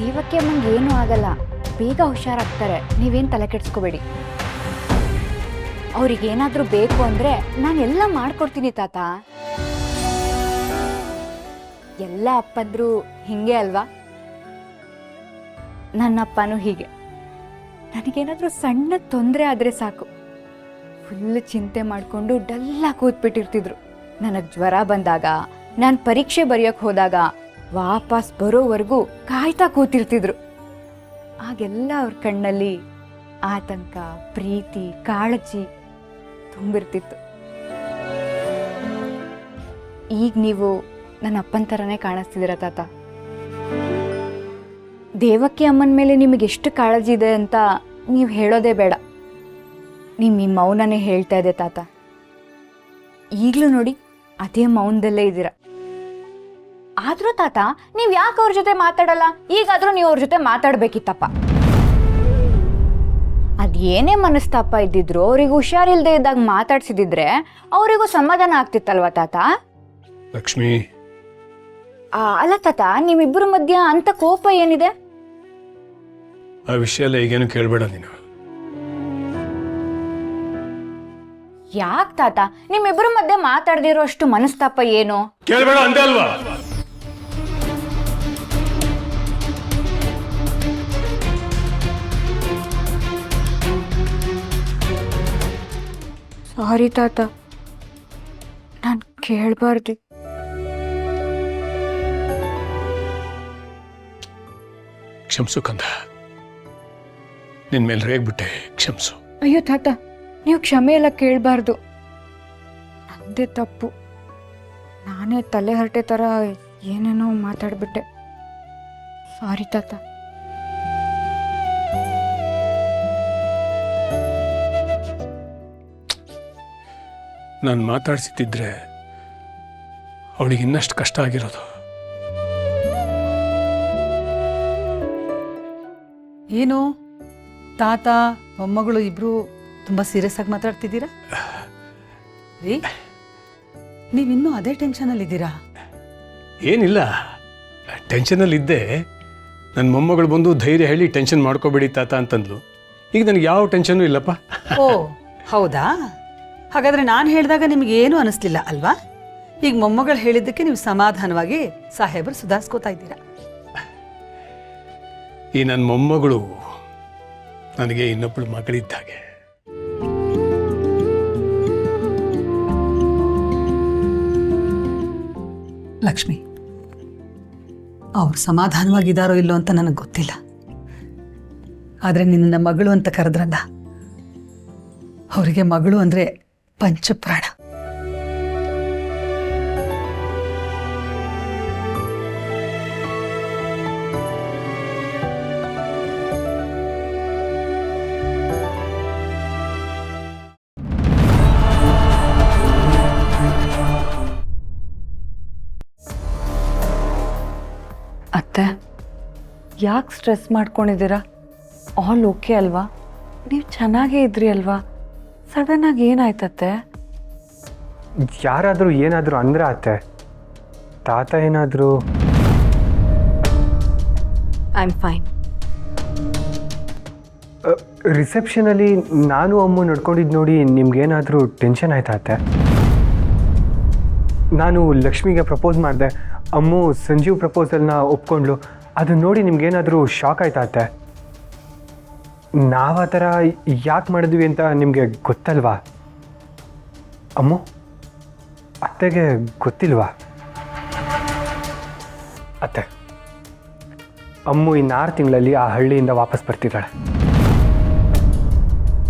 ದೇವಕ್ಕೆ ಅಮ್ಮಂಗೆ ಏನೂ ಆಗಲ್ಲ, ಬೇಗ ಹುಷಾರಾಗ್ತಾರೆ, ನೀವೇನು ತಲೆ ಕೆಡಿಸ್ಕೋಬೇಡಿ. ಅವ್ರಿಗೇನಾದರೂ ಬೇಕು ಅಂದರೆ ನಾನೆಲ್ಲ ಮಾಡ್ಕೊಡ್ತೀನಿ ತಾತ. ಎಲ್ಲ ಅಪ್ಪಂದ್ರು ಹಿಂಗೆ ಅಲ್ವಾ? ನನ್ನಪ್ಪನೂ ಹೀಗೆ. ನನಗೇನಾದರೂ ಸಣ್ಣ ತೊಂದರೆ ಆದರೆ ಸಾಕು, ಫುಲ್ ಚಿಂತೆ ಮಾಡಿಕೊಂಡು ಡಲ್ಲಾಗಿ ಕೂತ್ಬಿಟ್ಟಿರ್ತಿದ್ರು. ನನಗೆ ಜ್ವರ ಬಂದಾಗ, ನಾನು ಪರೀಕ್ಷೆ ಬರೆಯೋಕ್ಕೆ ಹೋದಾಗ ವಾಪಸ್ ಬರೋವರೆಗೂ ಕಾಯ್ತಾ ಕೂತಿರ್ತಿದ್ರು. ಆಗೆಲ್ಲ ಅವ್ರ ಕಣ್ಣಲ್ಲಿ ಆತಂಕ, ಪ್ರೀತಿ, ಕಾಳಜಿ ತುಂಬಿರ್ತಿತ್ತು. ಈಗ ನೀವು ನನ್ನ ಅಪ್ಪನ ಥರನೇ ಕಾಣಿಸ್ತಿದ್ದೀರ ತಾತ. ದೇವಕ್ಕೆ ಅಮ್ಮನ ಮೇಲೆ ನಿಮಗೆ ಎಷ್ಟು ಕಾಳಜಿ ಇದೆ ಅಂತ ನೀವು ಹೇಳೋದೇ ಬೇಡ. ನಿಮ್ಮ ಈ ಮೌನನೇ ಹೇಳ್ತಾ ಇದೆ ತಾತ. ಈಗಲೂ ನೋಡಿ ಅದೇ ಮೌನದಲ್ಲೇ ಇದ್ದೀರ. ಆದರೂ ತಾತ, ನೀವು ಯಾಕೆ ಅವ್ರ ಜೊತೆ ಮಾತಾಡಲ್ಲ? ಈಗಾದರೂ ನೀವು ಅವ್ರ ಜೊತೆ ಮಾತಾಡಬೇಕಿತ್ತಪ್ಪ. ಅದೇನೇ ಮನಸ್ತಾಪ ಇದ್ದಿದ್ರು ಅವ್ರಿಗೆ ಹುಷಾರಿಲ್ಲದೆ ಇದ್ದಾಗ ಮಾತಾಡ್ಸಿದಿದ್ರೆ ಅವರಿಗೂ ಸಮಾಧಾನ ಆಗ್ತಿತ್ತಲ್ವ ತಾತ? ಲಕ್ಷ್ಮಿ, ಅಲ್ಲ ತಾತ, ನಿಮ್ಮಿಬ್ಬರ ಮಧ್ಯ ಅಂತ ಕೋಪ ಏನಿದೆ? ಆ ವಿಷಯ ಎಲ್ಲ ಈಗೇನು ಕೇಳಬೇಡ ನೀನು. ಯಾಕೆ ತಾತ, ನಿಮ್ಮಿಬ್ಬರ ಮಧ್ಯೆ ಮಾತಾಡದಿರೋ ಅಷ್ಟು ಮನಸ್ತಾಪ ಏನು? ಕೇಳಬೇಡ ಅಂದೆ ಅಲ್ವಾ? ಸಾರಿ ತಾತ, ನಾನು ಕೇಳಬಾರ್ದು. ಕ್ಷಮಿಸು ಕಂದ, ನಿನ್ ಮೇಲೆ ರೇಗ್ಬಿಟ್ಟೆ, ಕ್ಷಮಿಸು. ಅಯ್ಯೋ ತಾತ, ನೀವು ಕ್ಷಮೆ ಎಲ್ಲ ಕೇಳಬಾರ್ದು. ನಂದೇ ತಪ್ಪು. ನಾನೇ ತಲೆ ಹರಟೆ ಥರ ಏನೇನೋ ಮಾತಾಡ್ಬಿಟ್ಟೆ. ಸಾರಿ ತಾತ. ನಾನು ಮಾತಾಡ್ಸಿದ್ದಿದ್ರೆ ಅವಳಿಗೆ ಇನ್ನಷ್ಟು ಕಷ್ಟ ಆಗಿರೋದು. ಏನು ತಾತ ಮೊಮ್ಮಗಳು ಇಬ್ರು ತುಂಬಾ ಸೀರಿಯಸ್ ಆಗಿ ಮಾತಾಡ್ತಿದ್ದೀರಾ ರೀ? ನೀವಿನ್ನೂ ಅದೇ ಟೆನ್ಷನಲ್ಲಿ ಇದ್ದೀರಾ? ಏನಿಲ್ಲ, ಟೆನ್ಷನಲ್ಲಿದ್ದೆ. ನನ್ನ ಮೊಮ್ಮಗಳು ಬಂದು ಧೈರ್ಯ ಹೇಳಿ ಟೆನ್ಷನ್ ಮಾಡ್ಕೋಬೇಡಿ ತಾತ ಅಂತಂದ್ಲು. ಈಗ ನನಗೆ ಯಾವ ಟೆನ್ಷನ್ನು ಇಲ್ಲಪ್ಪ. ಓ ಹೌದಾ? ಹಾಗಾದ್ರೆ ನಾನು ಹೇಳಿದಾಗ ನಿಮ್ಗೆ ಏನು ಅನಿಸ್ಲಿಲ್ಲ ಅಲ್ವಾ? ಈಗ ಮೊಮ್ಮಗಳು ಹೇಳಿದ್ದಕ್ಕೆ ನೀವು ಸಮಾಧಾನವಾಗಿ ಸಾಹೇಬರು ಸುಧಾರಿಸ್ಕೋತಾ ಇದ್ದೀರಾ. ಈ ನನ್ನ ಮೊಮ್ಮಗಳು ನನಗೆ ಇನ್ನೊಬ್ಬಳು ಮಗಳಿದ್ದ ಹಾಗೆ. ಲಕ್ಷ್ಮಿ, ಅವ್ರು ಸಮಾಧಾನವಾಗಿದ್ದಾರೋ ಇಲ್ಲೋ ಅಂತ ನನಗೆ ಗೊತ್ತಿಲ್ಲ. ಆದರೆ ನಿನ್ನ ಮಗಳು ಅಂತ ಕರೆದ್ರಲ್ಲ, ಅವರಿಗೆ ಮಗಳು ಅಂದರೆ ಪಂಚಪ್ರಾಣ. ಅತ್ತೆ, ಯಾಕೆ ಸ್ಟ್ರೆಸ್ ಮಾಡ್ಕೊಂಡಿದ್ದೀರಾ? ಆಲ್ ಓಕೆ ಅಲ್ವಾ? ನೀವು ಚೆನ್ನಾಗೇ ಇದ್ರಿ ಅಲ್ವಾ? ಸಡನ್ನಾಗಿ ಏನಾಯ್ತತ್ತೆ? ಯಾರಾದರೂ ಏನಾದರೂ ಅಂದ್ರೆ ಅತ್ತೆ, ತಾತ ಏನಾದರೂ? I am fine. ರಿಸೆಪ್ಷನಲ್ಲಿ ನಾನು ಅಮ್ಮ ನಡ್ಕೊಂಡಿದ್ದು ನೋಡಿ ನಿಮ್ಗೇನಾದರೂ ಟೆನ್ಷನ್ ಆಯ್ತಾ ಅತ್ತೆ? ನಾನು ಲಕ್ಷ್ಮಿಗೆ ಪ್ರಪೋಸ್ ಮಾಡಿದೆ, ಅಮ್ಮು ಸಂಜೀವ್ ಪ್ರಪೋಸಲ್ನ ಒಪ್ಕೊಂಡ್ಲು. ಅದನ್ನ ನೋಡಿ ನಿಮ್ಗೇನಾದರೂ ಶಾಕ್ ಆಯ್ತಾ ಅತ್ತೆ? ನಾವು ಆ ಥರ ಯಾಕೆ ಮಾಡಿದ್ವಿ ಅಂತ ನಿಮಗೆ ಗೊತ್ತಲ್ವಾ ಅಮ್ಮು? ಅತ್ತೆಗೆ ಗೊತ್ತಿಲ್ವಾ? ಅತ್ತೆ, ಅಮ್ಮು ಇನ್ನು 6 ತಿಂಗಳಲ್ಲಿ ಆ ಹಳ್ಳಿಯಿಂದ ವಾಪಸ್ ಬರ್ತಿದ್ದಾಳೆ.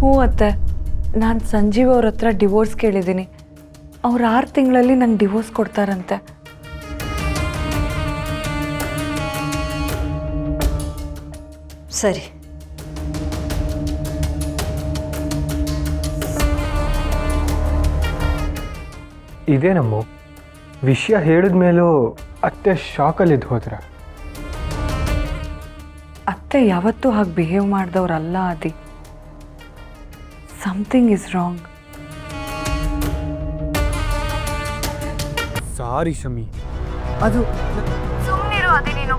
ಹ್ಞೂ ಅತ್ತೆ, ನಾನು ಸಂಜೀವ್ ಅವ್ರ ಹತ್ರ ಡಿವೋರ್ಸ್ ಕೇಳಿದ್ದೀನಿ. ಅವ್ರು 6 ತಿಂಗಳಲ್ಲಿ ನಂಗೆ ಡಿವೋರ್ಸ್ ಕೊಡ್ತಾರಂತೆ. ಸರಿ, ಇದೇನಮ್ಮು, ವಿಷಯ ಹೇಳಿದ ಮೇಲೂ ಅತ್ತೆ ಶಾಕಲ್ಲಿದ್ದು ಹೋದ್ರ? ಅತ್ತೆ ಯಾವತ್ತೂ ಹಾಗೆ ಬಿಹೇವ್ ಮಾಡಿದವ್ರಲ್ಲ ಆದಿ. Something is wrong. Sorry Shami. ಅದು ಸುಮ್ಮನಿರು ಅದೇ ನೀನು.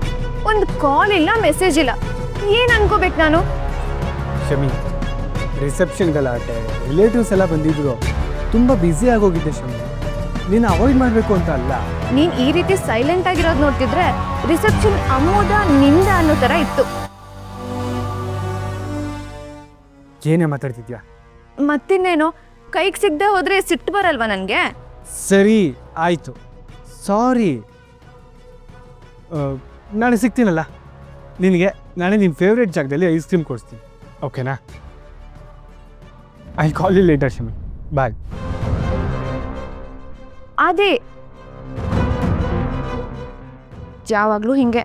ಒಂದು ಕಾಲ್ ಇಲ್ಲ, ಮೆಸೇಜ್ ಇಲ್ಲ. ಏನು ಅನ್ಕೋಬೇಕು ನಾನು? ಶಮಿ, ರಿಸೆಪ್ಷನ್ ಗಲಾಟೆ, ರಿಲೇಟಿವ್ಸ್ ಎಲ್ಲ ಬಂದಿದ್ರು, ತುಂಬ ಬ್ಯುಸಿ ಆಗೋಗಿದ್ದೆ ಶಮಿ. ನೀನು ಅವಾಯ್ಡ್ ಮಾಡಬೇಕು ಅಂತ ಅಲ್ಲ. ನೀನು ಈ ರೀತಿ ಸೈಲೆಂಟ್ ಆಗಿರೋದು ನೋಡ್ತಿದ್ರೆ ರಿಸೆಪ್ಷನ್ ಅಮೋದ ನಿಂದ ಅನ್ನೋ ಥರ ಇತ್ತು. ಏನೇ ಮಾತಾಡ್ತಿದ್ಯಾ? ಮತ್ತಿನ್ನೇನೋ, ಕೈಗೆ ಸಿಗದೆ ಹೋದ್ರೆ ಸಿಟ್ಟು ಬರಲ್ವಾ ನನಗೆ? ಸರಿ ಆಯಿತು, ಸಾರಿ. ನಾಳೆ ಸಿಗ್ತೀನಲ್ಲ ನಿನಗೆ, ನಾಳೆ ನಿಮ್ಮ ಫೇವ್ರೇಟ್ ಜಾಗದಲ್ಲಿ ಐಸ್ ಕ್ರೀಮ್ ಕೊಡಿಸ್ತೀನಿ, ಓಕೆನಾ? I call you later Shami, bye. ಅದೇ ಯಾವಾಗಲೂ ಹಿಂಗೆ.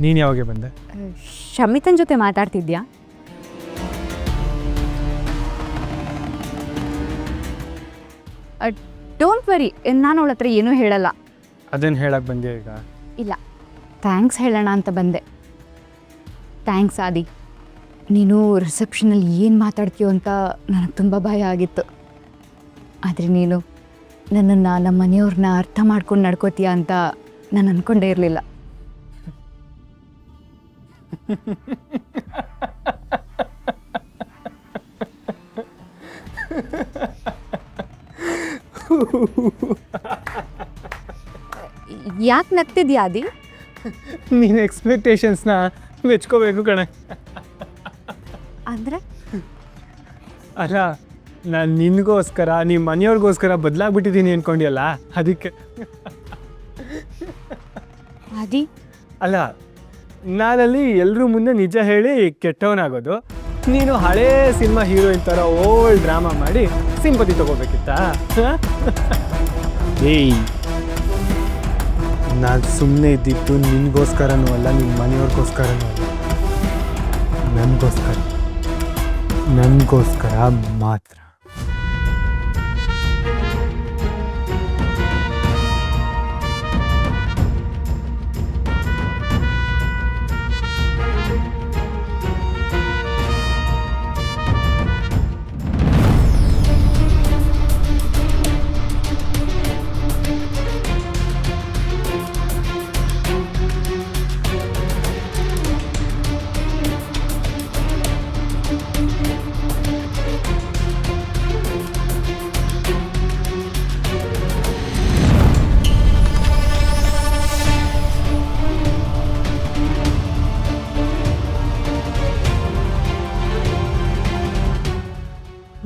ನೀನು ಯಾವಾಗ ಬಂದೆ? ಶಮಿತನ್ ಜೊತೆ ಮಾತಾಡ್ತಿದ್ಯಾ? ಡೋಂಟ್ ವರಿ, ನಾನು ಅವಳ ಹತ್ರ ಏನೂ ಹೇಳಲ್ಲ. ಅದೇನು ಹೇಳಕ್ಕೆ ಬಂದೆ ಈಗ? ಇಲ್ಲ, ಥ್ಯಾಂಕ್ಸ್ ಹೇಳೋಣ ಅಂತ ಬಂದೆ. ಥ್ಯಾಂಕ್ಸ್ ಆದಿ. ನೀನು ರಿಸೆಪ್ಷನಲ್ಲಿ ಏನು ಮಾತಾಡ್ತೀಯೋ ಅಂತ ನನಗೆ ತುಂಬ ಭಯ ಆಗಿತ್ತು. ಆದರೆ ನೀನು ನನ್ನನ್ನು, ನಮ್ಮ ಮನೆಯವ್ರನ್ನ ಅರ್ಥ ಮಾಡ್ಕೊಂಡು ನಡ್ಕೋತೀಯ ಅಂತ ನಾನು ಅಂದ್ಕೊಂಡೇ ಇರಲಿಲ್ಲ. ಯಾಕೆ ನಗ್ತಿದ್ಯಾ ಆದಿ? ನೀನು ಎಕ್ಸ್ಪೆಕ್ಟೇಷನ್ಸ್ನ ಮೆಚ್ಕೋಬೇಕು ಕಣೆ. ಅಂದರೆ ಅಲ್ಲ, ನಾನು ನಿನಗೋಸ್ಕರ, ನಿಮ್ಮ ಮನೆಯವ್ರಿಗೋಸ್ಕರ ಬದಲಾಗ್ಬಿಟ್ಟಿದ್ದೀನಿ ಅಂದ್ಕೊಂಡಿಯಲ್ಲ, ಅದಕ್ಕೆ. ಆದಿ, ಅಲ್ಲ, ನಾನಲ್ಲಿ ಎಲ್ಲರೂ ಮುಂದೆ ನಿಜ ಹೇಳಿ ಕೆಟ್ಟವನಾಗೋದು, ನೀನು ಹಳೇ ಸಿನಿಮಾ ಹೀರೋಯಿನ್ ಥರ ಓಲ್ಡ್ ಡ್ರಾಮಾ ಮಾಡಿ ಸಿಂಪತಿ ತಗೋಬೇಕಿತ್ತಾ? ಏಯ್, ನಾನು ಸುಮ್ಮನೆ ಇದ್ದಿದ್ದು ನಿನಗೋಸ್ಕರನೂ ಅಲ್ಲ, ನಿಮ್ಮ ಮನೆಯವ್ರಿಗೋಸ್ಕರನೂ ಅಲ್ಲ, ನನಗೋಸ್ಕರ ಮಾತ್ರ.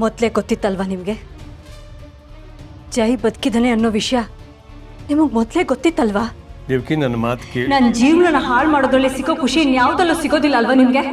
ಮೊದಲೇ ಗೊತ್ತಿತ್ತಲ್ವಾ ನಿಮಗೆ? ಜೈ ಬದುಕಿದ್ದಾನೆ ಅನ್ನೋ ವಿಷಯ ನಿಮಗೆ ಮೊದಲೇ ಗೊತ್ತಿತ್ತಲ್ವಾ? ದೇವಕಿ, ನನ್ನ ಮಾತು ಕೇಳಿ. ನನ್ನ ಜೀವನ ಹಾಳು ಮಾಡೋದ್ರಲ್ಲಿ ಸಿಗೋ ಖುಷಿ ಇನ್ಯಾವುದಲ್ಲೂ ಸಿಗೋದಿಲ್ಲ ಅಲ್ವಾ ನಿಮಗೆ?